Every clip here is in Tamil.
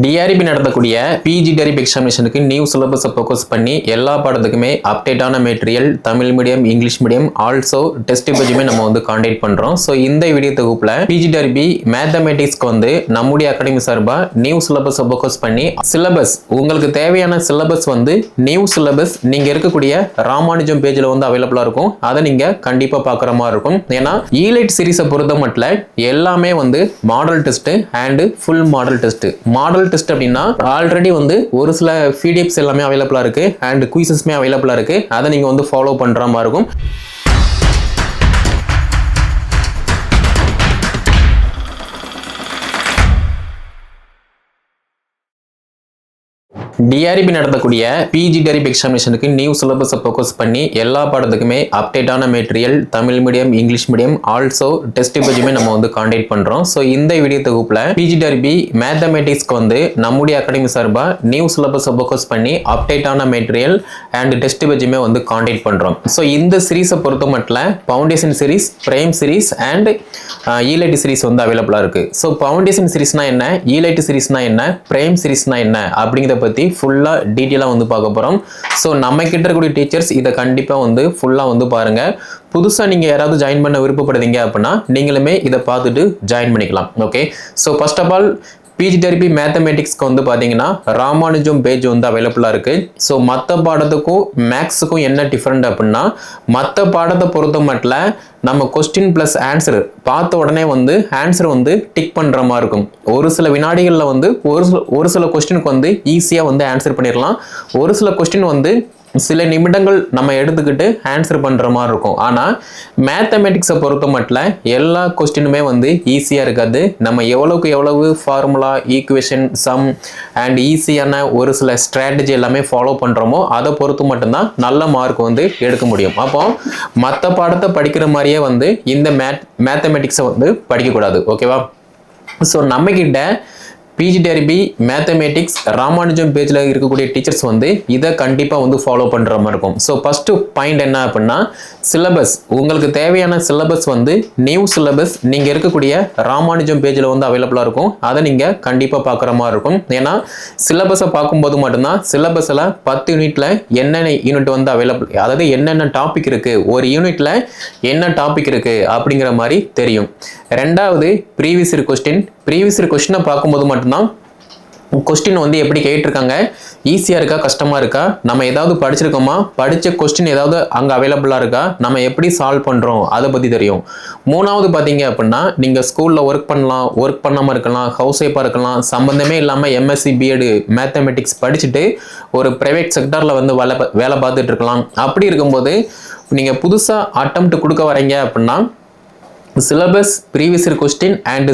டிஆர்பி நடத்தக்கூடிய பிஜி டெரிப் எக்ஸாமினேஷனுக்கு நியூ சிலபஸை ஃபோக்கஸ் பண்ணி எல்லா பாடத்துக்குமே அப்டேட்டான material Tamil medium English medium also test பேஜுமே நம்ம வந்து கான்டாக்ட் பண்றோம். ஸோ இந்த வீடியோ தொகுப்புல பிஜி டெரிபி மேத்தமெட்டிக்ஸ்க்கு வந்து நம்முடைய அகாடமி சார்பா நியூ சிலபஸை ஃபோக்கஸ் பண்ணி சிலபஸ் உங்களுக்கு தேவையான சிலபஸ் வந்து நியூ சிலபஸ் நீங்க இருக்கக்கூடிய ராமானுஜம் பேஜ்ல வந்து அவைலபிளா இருக்கும். அதை நீங்க கண்டிப்பா பார்க்குற மாதிரி இருக்கும். ஏன்னா ஈலைட் சீரிஸை பொறுத்த மட்டும் எல்லாமே வந்து model test and full model test. Model test அப்படின்னா ஆல்ரெடி வந்து ஒரு சில பிடிஎஃப்ஸ் எல்லாமே அவைலபிளா இருக்கு அண்ட் குயிசஸ்மே அவைலபிளா இருக்கு. அதை நீங்க வந்து ஃபாலோ பண்ற மாதிரி இருக்கும். டிஆர்பி நடத்தக்கூடிய பிஜி டெரிப் எக்ஸாமினேஷனுக்கு நியூ சிலபஸை ஃபோக்கஸ் பண்ணி எல்லா பாடத்துக்குமே அப்டேட்டான material Tamil medium English medium also test பேஜுமே நம்ம வந்து கான்டாக்ட் பண்றோம். ஸோ இந்த வீடியோ தொகுப்புல பிஜி டெரிபி மேத்தமெட்டிக்ஸ்க்கு வந்து நம்முடைய அகாடமி சார்பா நியூ சிலபஸை ஃபோக்கஸ் பண்ணி அப்டேட்டான மெட்டீரியல் அண்ட் டெஸ்ட் பேஜுமே வந்து கான்டாக்ட் பண்றோம். ஸோ இந்த சீரீஸை பொறுத்த மட்டும் foundation series, prime series and elite series வந்து அவைலபிளா இருக்கு. ஸோ ஃபவுண்டேஷன் சீரீஸ்னா என்ன, ஈலைட் சீரீஸ்னா என்ன, பிரைம் சீரீஸ்னா என்ன அப்படிங்கிறத பத்தி ஃபுல்லா டீடைலா வந்து பார்க்க போறோம். சோ நம்ம கிட்ட இருக்கக்கூடிய டீச்சர்ஸ் இதை கண்டிப்பா வந்து ஃபுல்லா வந்து பாருங்க. புதுசா நீங்க யாராவது ஜாயின் பண்ண விருப்பப்படுறீங்க அப்படின்னா நீங்களுமே இதை பார்த்துட்டு ஜாயின் பண்ணிக்கலாம். Okay, so first of all PG TRB மேத்தமெட்டிக்ஸ்க்கு வந்து பார்த்தீங்கன்னா ராமானுஜம் பேஜ் வந்து அவைலபிளாக இருக்குது. ஸோ மற்ற பாடத்துக்கும் மேக்ஸுக்கும் என்ன டிஃப்ரெண்ட் அப்படின்னா, மற்ற பாடத்தை பொறுத்த மட்டும் நம்ம கொஸ்டின் ப்ளஸ் ஆன்சர் பார்த்த உடனே வந்து ஆன்சர் வந்து டிக் பண்ணுற மாதிரி இருக்கும். ஒரு சில வினாடிகளில் வந்து ஒரு சில கொஸ்டினுக்கு வந்து ஈஸியாக வந்து ஆன்சர் பண்ணிடலாம். ஒரு சில கொஸ்டின் வந்து சில நிமிடங்கள் நம்ம எடுத்துக்கிட்டு ஆன்சர் பண்ணுற மாதிரி இருக்கும். ஆனால் மேத்தமெட்டிக்ஸை பொறுத்த மட்டும் எல்லா கொஸ்டினுமே வந்து ஈஸியாக இருக்காது. நம்ம எவ்வளவுக்கு எவ்வளவு ஃபார்முலா, ஈக்குவேஷன், சம் அண்ட் ஈஸியான ஒரு சில ஸ்ட்ராட்டஜி எல்லாமே ஃபாலோ பண்ணுறோமோ அதை பொறுத்து மட்டும்தான் நல்ல மார்க் வந்து எடுக்க முடியும். அப்போ மற்ற பாடத்தை படிக்கிற மாதிரியே வந்து இந்த மேத்தமெட்டிக்ஸை வந்து படிக்கக்கூடாது. ஓகேவா? ஸோ நம்மக்கிட்ட பிஜி டெரிபி மேத்தமெட்டிக்ஸ் ராமானுஜம் பேஜில் இருக்கக்கூடிய டீச்சர்ஸ் வந்து இதை கண்டிப்பாக வந்து ஃபாலோ பண்ணுற மாதிரி இருக்கும். ஸோ ஃபஸ்ட்டு பாயிண்ட் என்ன அப்படின்னா, சிலபஸ் உங்களுக்கு தேவையான சிலபஸ் வந்து நியூ சிலபஸ் நீங்கள் இருக்கக்கூடிய ராமானுஜம் பேஜில் வந்து அவைலபிளாக இருக்கும். அதை நீங்கள் கண்டிப்பாக பார்க்குற மாதிரி இருக்கும். ஏன்னா சிலபஸை பார்க்கும்போது மட்டும்தான் சிலபஸில் 10 யூனிட்டில் என்னென்ன யூனிட் வந்து அவைலபிள், அதாவது என்னென்ன டாபிக் இருக்குது, ஒரு யூனிட்டில் என்ன டாபிக் இருக்குது அப்படிங்கிற மாதிரி தெரியும். ரெண்டாவது ப்ரீவியஸ் இயர் கொஸ்டினை பார்க்கும்போது மட்டும்தான் கொஸ்டின் வந்து எப்படி கேட்டிருக்காங்க, ஈஸியாக இருக்கா கஷ்டமாக இருக்கா, நம்ம ஏதாவது படிச்சிருக்கோமா, படித்த கொஸ்டின் ஏதாவது அங்கே அவைலபிளாக இருக்கா, நம்ம எப்படி சால்வ் பண்ணுறோம் அதை பற்றி தெரியும். மூணாவது பார்த்தீங்க அப்படின்னா, நீங்கள் ஸ்கூலில் ஒர்க் பண்ணலாம், ஒர்க் பண்ணாமல் இருக்கலாம், ஹவுஸ் ஒய்ஃபாக இருக்கலாம், சம்மந்தமே இல்லாமல் எம்எஸ்சி பிஎட் மேத்தமெட்டிக்ஸ் படிச்சுட்டு ஒரு ப்ரைவேட் செக்டரில் வந்து வேலை பார்த்துட்டு இருக்கலாம். அப்படி இருக்கும்போது நீங்கள் புதுசாக அட்டெம்ப்ட் கொடுக்க வரீங்க அப்படின்னா syllabus, previous year question and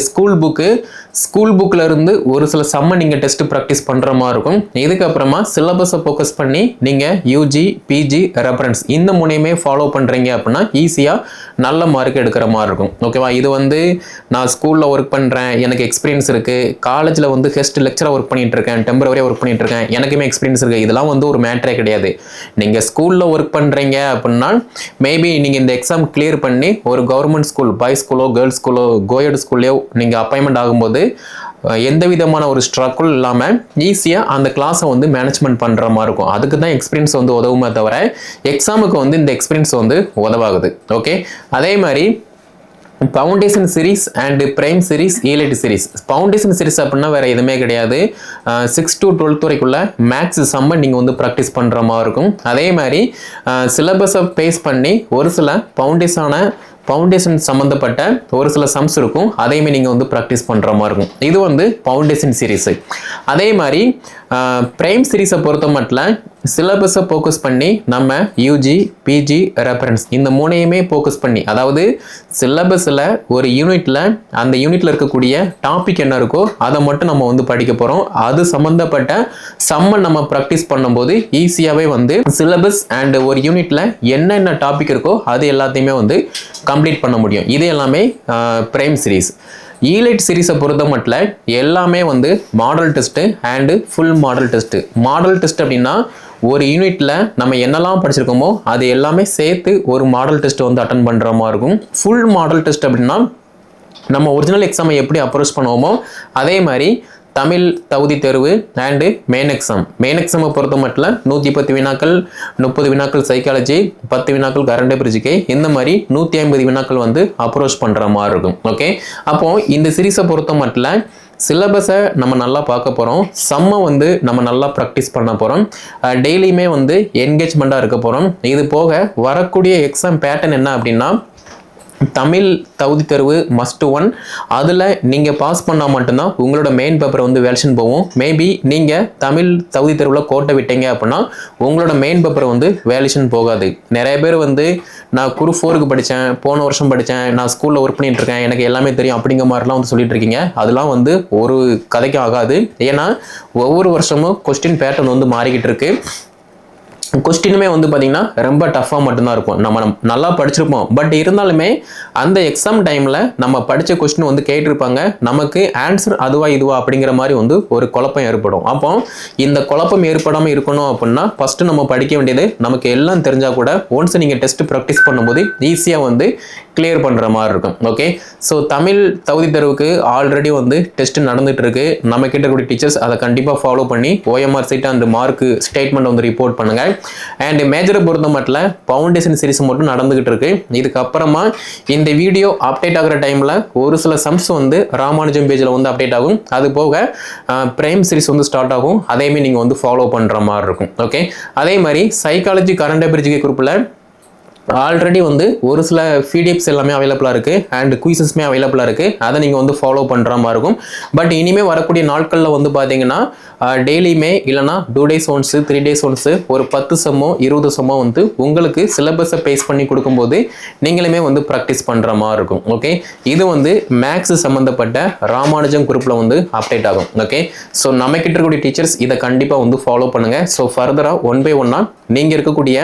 school புக்கில் இருந்து ஒரு சில சம்மை நீங்கள் டெஸ்ட் ப்ராக்டிஸ் பண்ணுற மாதிரி இருக்கும். இதுக்கப்புறமா சிலபஸை ஃபோக்கஸ் பண்ணி நீங்கள் யூஜி, பிஜி, ரெஃபரன்ஸ் இந்த மூணையுமே ஃபாலோ பண்ணுறீங்க அப்படின்னா ஈஸியாக நல்ல மார்க் எடுக்கிற மாதிரி இருக்கும். ஓகேவா? இது வந்து நான் ஸ்கூலில் ஒர்க் பண்ணுறேன், எனக்கு எக்ஸ்பீரியன்ஸ் இருக்குது, காலேஜில் வந்து கெஸ்ட் லெக்சராக ஒர்க் பண்ணிட்டு இருக்கேன், டெம்பரவரியாக ஒர்க் பண்ணிட்டு இருக்கேன், எனக்குமே எக்ஸ்பீரியன்ஸ் இருக்குது, இதெல்லாம் வந்து ஒரு மேட்டரே கிடையாது. நீங்கள் ஸ்கூலில் ஒர்க் பண்ணுறீங்க அப்படின்னா மேபி நீங்கள் இந்த எக்ஸாம் கிளியர் பண்ணி ஒரு கவர்மெண்ட் ஸ்கூல், பாய்ஸ் ஸ்கூலோ கேர்ள்ஸ் ஸ்கூலோ கோயட் ஸ்கூல்லையோ நீங்கள் அப்பாயின்மெண்ட் ஆகும்போது எந்த விதமான ஒரு ஸ்ட்ரகிள் இல்லாமல் ஈஸியாக அந்த கிளாஸை வந்து மேனேஜ்மெண்ட் பண்ணுற மாதிரி இருக்கும். அதுக்கு தான் எக்ஸ்பீரியன்ஸ் வந்து உதவுமே தவிர எக்ஸாமுக்கு வந்து இந்த எக்ஸ்பீரியன்ஸ் வந்து உதவாகுது. ஓகே, அதே மாதிரி foundation series and prime series, elite series. Foundation series அப்படின்னா வேறு எதுவுமே கிடையாது. 6 to 12th வரைக்குள்ள மேக்ஸ் சம்மை நீங்கள் வந்து ப்ராக்டிஸ் பண்ணுற மாதிரி இருக்கும். அதே மாதிரி சிலபஸை பேஸ் பண்ணி ஒரு சில ஃபவுண்டேஷன் சம்மந்தப்பட்ட ஒரு சில சம்ஸ் இருக்கும், அதையுமே நீங்கள் வந்து ப்ராக்டிஸ் பண்ணுற மாதிரி இருக்கும். இது வந்து ஃபவுண்டேஷன் சீரீஸு. அதே மாதிரி பிரைம் சீரீஸை பொறுத்த மட்டும் சிலபஸை ஃபோக்கஸ் பண்ணி நம்ம யூஜி, பிஜி, ரெஃபரன்ஸ் இந்த மூணையுமே ஃபோக்கஸ் பண்ணி, அதாவது சிலபஸில் ஒரு யூனிட்டில் அந்த யூனிட்டில் இருக்கக்கூடிய டாபிக் என்ன இருக்கோ அதை மட்டும் நம்ம வந்து படிக்க போகிறோம். அது சம்மந்தப்பட்ட சம்மை நம்ம ப்ராக்டிஸ் பண்ணும்போது ஈஸியாகவே வந்து சிலபஸ் அண்ட் ஒரு யூனிட்டில் என்னென்ன டாபிக் இருக்கோ அது எல்லாத்தையுமே வந்து கம்ப்ளீட் பண்ண முடியும். இது எல்லாமே பிரைம் சீரீஸ். ஈலைட் சீரீஸை பொறுத்த மட்டும் எல்லாமே வந்து model test and full model test. Model test அப்படின்னா ஒரு யூனிட்டில் நம்ம என்னெல்லாம் படிச்சிருக்கோமோ அது எல்லாமே சேர்த்து ஒரு மாடல் டெஸ்ட் வந்து அட்டன் பண்ணுற மாதிரி இருக்கும். ஃபுல் மாடல் டெஸ்ட் அப்படின்னா நம்ம ஒரிஜினல் எக்ஸாமை எப்படி அப்ரோச் பண்ணுவோமோ அதே மாதிரி தமிழ் தகுதி தேர்வு அண்டு மெயின் எக்ஸாமை பொறுத்த மட்டும் 110 வினாக்கள், 30 வினாக்கள் சைக்காலஜி, 10 வினாக்கள் கரண்ட் அஃபேர்ஸ்க்கு, இந்த மாதிரி 150 வினாக்கள் வந்து அப்ரோச் பண்ற மாதிரி இருக்கும். ஓகே, அப்போ இந்த சீரீஸை பொறுத்த மட்டும் சிலபஸை நம்ம நல்லா பார்க்க போகிறோம், சம்மை வந்து நம்ம நல்லா ப்ராக்டிஸ் பண்ண போகிறோம், டெய்லியுமே வந்து என்கேஜ்மெண்ட்டாக இருக்க போகிறோம். இது போக வரக்கூடிய எக்ஸாம் பேட்டர்ன் என்ன அப்படின்னா, தமிழ் தகுதி தேர்வு மஸ்ட் ஒன். அதில் நீங்கள் பாஸ் பண்ணால் மட்டும்தான் உங்களோட மெயின் பேப்பரை வந்து வேல்யூஷன் போகும். மேபி நீங்கள் தமிழ் தகுதி தேர்வில் கோட்டை விட்டீங்க அப்படின்னா உங்களோட மெயின் பேப்பரை வந்து வேல்யூஷன் போகாது. நிறைய பேர் வந்து நான் குரூப் 4க்கு படித்தேன், போன வருஷம் படித்தேன், நான் ஸ்கூலில் ஒர்க் பண்ணிட்டு இருக்கேன், எனக்கு எல்லாமே தெரியும் அப்படிங்கிற மாதிரிலாம் வந்து சொல்லிட்டு இருக்கீங்க. அதெல்லாம் வந்து ஒரு கதைக்கும் ஆகாது. ஏன்னா ஒவ்வொரு வருஷமும் கொஸ்டின் பேட்டர்ன் வந்து மாறிக்கிட்டு இருக்கு. கொஸ்டினுமே வந்து பார்த்தீங்கன்னா ரொம்ப டஃப்பாக மட்டும்தான் இருக்கும். நம்ம நல்லா படிச்சிருப்போம், பட் இருந்தாலுமே அந்த எக்ஸாம் டைமில் நம்ம படித்த கொஸ்டின் வந்து கேட்டிருப்பாங்க, நமக்கு ஆன்சர் அதுவா இதுவா அப்படிங்கிற மாதிரி வந்து ஒரு குழப்பம் ஏற்படும். அப்போ இந்த குழப்பம் ஏற்படாமல் இருக்கணும் அப்படின்னா ஃபஸ்ட்டு நம்ம படிக்க வேண்டியது, நமக்கு எல்லாம் தெரிஞ்சால் கூட ஒன்ஸ் நீங்கள் டெஸ்ட் ப்ராக்டிஸ் பண்ணும்போது ஈஸியாக வந்து கிளியர் பண்ணுற மாதிரி இருக்கும். ஓகே, ஸோ தமிழ் தகுதி தேர்வுக்கு ஆல்ரெடி வந்து டெஸ்ட் நடந்துட்டு இருக்கு. நம்ம கிட்ட கூடிய டீச்சர்ஸ் அதை கண்டிப்பாக ஃபாலோ பண்ணி OMR sheet and mark statement வந்து ரிப்போர்ட் பண்ணுங்க. அண்ட் மேஜரை பொறுத்த மட்டும் ஃபவுண்டேஷன் சீரிஸ் மட்டும் நடந்துகிட்டு இருக்கு. இதுக்கப்புறமா இந்த வீடியோ அப்டேட் ஆகிற டைமில் ஒரு சில சம்ஸ் வந்து ராமானுஜம் பேஜில் வந்து அப்டேட் ஆகும். அது போக பிரைம் சீரிஸ் வந்து ஸ்டார்ட் ஆகும். அதேமாதிரி நீங்கள் வந்து ஃபாலோ பண்ணுற மாதிரி இருக்கும். ஓகே, அதே மாதிரி சைக்காலஜி கரண்ட் அஃபேர்ஸ் குரூப்பில் ஆல்ரெடி வந்து ஒரு சில பிடிஎஃப்ஸ் எல்லாமே அவைலபிளாக இருக்குது அண்ட் குயிசஸ்மே அவைலபிளாக இருக்குது. அதை நீங்கள் வந்து ஃபாலோ பண்ணுற மாதிரி இருக்கும். பட் இனிமேல் வரக்கூடிய நாட்களில் வந்து பார்த்தீங்கன்னா டெய்லியுமே இல்லைனா 2 days ஒன்ஸு 3 days ஒன்ஸு ஒரு 10 செம்மோ 20 செம்மோ வந்து உங்களுக்கு சிலபஸை பேஸ் பண்ணி கொடுக்கும்போது நீங்களுமே வந்து ப்ராக்டிஸ் பண்ணுற மாதிரி இருக்கும். ஓகே, இது வந்து மேக்ஸ் சம்மந்தப்பட்ட ராமானுஜம் குரூப்பில் வந்து அப்டேட் ஆகும். ஓகே, ஸோ நம்ம கிட்ட இருக்கக்கூடிய டீச்சர்ஸ் இதை கண்டிப்பாக வந்து ஃபாலோ பண்ணுங்கள். ஸோ ஃபர்தராக 1 by 1 நீங்கள் இருக்கக்கூடிய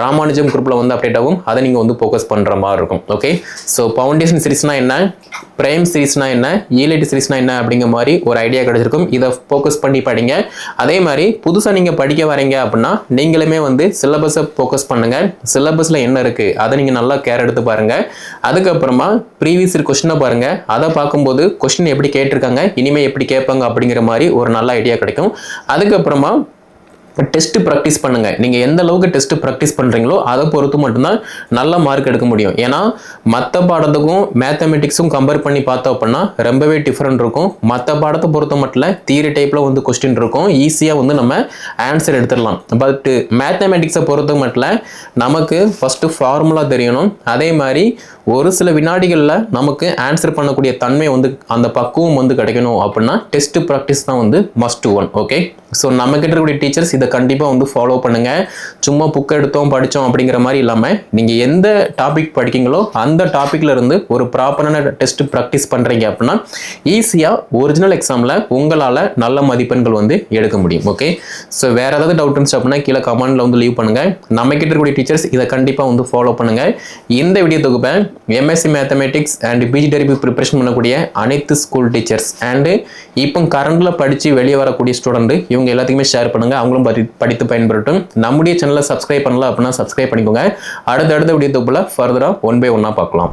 ராமானுஜம் குரூப்பில் வந்து அப்டேட் ஆகும். அதை நீங்கள் வந்து ஃபோக்கஸ் பண்ணுற மாதிரி இருக்கும். ஓகே, ஸோ ஃபவுண்டேஷன் சீரிஸ்னா என்ன, பிரைம் சீரிஸ்னா என்ன, ஈலைட் சீரிஸ்னா என்ன அப்படிங்கிற மாதிரி ஒரு ஐடியா கிடைச்சிருக்கும். இதை ஃபோக்கஸ் பண்ணி படிங்க. அதே மாதிரி புதுசாக நீங்கள் படிக்க வரீங்க அப்படின்னா நீங்களுமே வந்து சிலபஸை ஃபோக்கஸ் பண்ணுங்க. சிலபஸில் என்ன இருக்குது அதை நீங்கள் நல்லா கேர் எடுத்து பாருங்க. அதுக்கப்புறமா ப்ரீவியஸ் கொஸ்டினை பாருங்க. அதை பார்க்கும்போது கொஸ்டின் எப்படி கேட்டிருக்காங்க, இனிமேல் எப்படி கேட்பாங்க அப்படிங்கிற மாதிரி ஒரு நல்ல ஐடியா கிடைக்கும். அதுக்கப்புறமா டெஸ்ட் ப்ராக்டிஸ் பண்ணுங்க. நீங்கள் எந்த அளவுக்கு டெஸ்ட் ப்ராக்டிஸ் பண்ணுறீங்களோ அதை பொறுத்து மட்டும்தான் நல்ல மார்க் எடுக்க முடியும். ஏன்னா மற்ற பாடத்துக்கும் மேத்தமெட்டிக்ஸும் கம்பேர் பண்ணி பார்த்தோம் அப்படின்னா ரொம்பவே டிஃப்ரெண்ட் இருக்கும். மற்ற பாடத்தை பொறுத்த மட்டும் தியரி டைப்பில் வந்து கொஸ்டின் இருக்கும், ஈஸியாக வந்து நம்ம ஆன்சர் எடுத்துடலாம். பட் மேத்தமெட்டிக்ஸை பொறுத்த மட்டும் நமக்கு ஃபஸ்ட்டு ஃபார்முலா தெரியணும். அதே மாதிரி ஒரு சில வினாடிகளில் நமக்கு ஆன்சர் பண்ணக்கூடிய தன்மை வந்து அந்த பக்குவம் வந்து கிடைக்கணும் அப்படின்னா டெஸ்ட் ப்ராக்டிஸ் தான் வந்து மஸ்ட் ஒன். ஓகே, ஸோ நம்ம கிட்ட இருக்கக்கூடிய டீச்சர்ஸ் இதை கண்டிப்பாக வந்து ஃபாலோ பண்ணுங்க. சும்மா புக் எடுத்தோம் படித்தோம் அப்படிங்கிற மாதிரி இல்லாமல் நீங்கள் எந்த டாபிக் படிக்கீங்களோ அந்த டாப்பிக்ல இருந்து ஒரு ப்ராப்பரான டெஸ்ட் ப்ராக்டிஸ் பண்ணுறீங்க அப்படின்னா ஈஸியாக ஒரிஜினல் எக்ஸாமில் உங்களால் நல்ல மதிப்பெண்கள் வந்து எடுக்க முடியும். ஓகே, ஸோ வேறு ஏதாவது டவுட் இருந்துச்சு அப்படின்னா கீழே கமெண்ட்ல வந்து லீவ் பண்ணுங்க. நம்ம கிட்ட இருக்கக்கூடிய டீச்சர்ஸ் இதை கண்டிப்பாக வந்து ஃபாலோ பண்ணுங்க. இந்த வீடியோ தொகுப்பை MSc mathematics and PG TRB preparation பண்ணக்கூடிய அனைத்து ஸ்கூல் டீச்சர்ஸ் அண்டு இப்போ கரண்டில் படித்து வெளியே வரக்கூடிய ஸ்டூடெண்ட் இவங்க எல்லாத்துக்குமே ஷேர் பண்ணுங்க. அவங்களும் படித்து பயன்படுத்தும். நம்முடைய சேனலை சப்ஸ்கிரைப் பண்ணல அப்படின்னா சப்ஸ்கிரைப் பண்ணிக்கோங்க. அடுத்த வீடியோ தொகுப்பில் ஃபர்தராக 1 by 1 பார்க்கலாம்.